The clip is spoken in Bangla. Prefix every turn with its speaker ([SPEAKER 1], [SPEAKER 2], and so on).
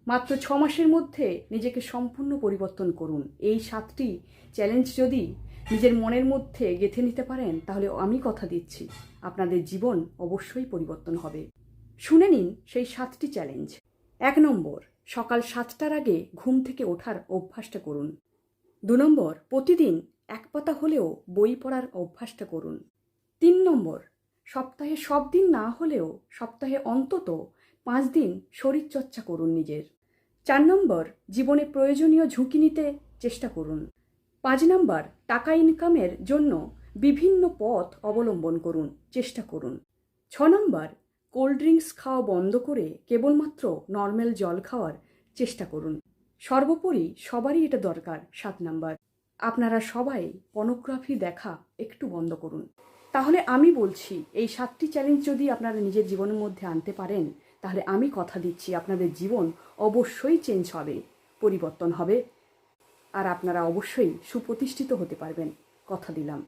[SPEAKER 1] মাত্র 6 মাসের মধ্যে নিজেকে সম্পূর্ণ পরিবর্তন করুন। এই 7টি চ্যালেঞ্জ যদি নিজের মনের মধ্যে গেঁথে নিতে পারেন, তাহলে আমি কথা দিচ্ছি আপনাদের জীবন অবশ্যই পরিবর্তন হবে। শুনে নিন সেই 7টি চ্যালেঞ্জ। 1 নম্বর, সকাল 7টার আগে ঘুম থেকে ওঠার অভ্যাসটা করুন। 2 নম্বর, প্রতিদিন 1 পাতা হলেও বই পড়ার অভ্যাসটা করুন। 3 নম্বর, সপ্তাহে সব দিন না হলেও সপ্তাহে অন্তত 5 দিন শরীরচর্চা করুন নিজের। 4 নম্বর, জীবনে প্রয়োজনীয় ঝুঁকি নিতে চেষ্টা করুন। 5 নম্বর, টাকা ইনকামের জন্য বিভিন্ন পথ অবলম্বন করুন, চেষ্টা করুন। 6 নম্বর, কোল্ড ড্রিঙ্কস খাওয়া বন্ধ করে কেবলমাত্র নর্মাল জল খাওয়ার চেষ্টা করুন। সর্বোপরি সবারই এটা দরকার। 7 নম্বর, আপনারা সবাই পর্নোগ্রাফি দেখা একটু বন্ধ করুন। তাহলে আমি বলছি, এই 7টি চ্যালেঞ্জ যদি আপনারা নিজের জীবনের মধ্যে আনতে পারেন, তাহলে আমি কথা দিচ্ছি আপনাদের জীবন অবশ্যই চেঞ্জ হবে, পরিবর্তন হবে, আর আপনারা অবশ্যই সুপ্রতিষ্ঠিত হতে পারবেন। কথা দিলাম।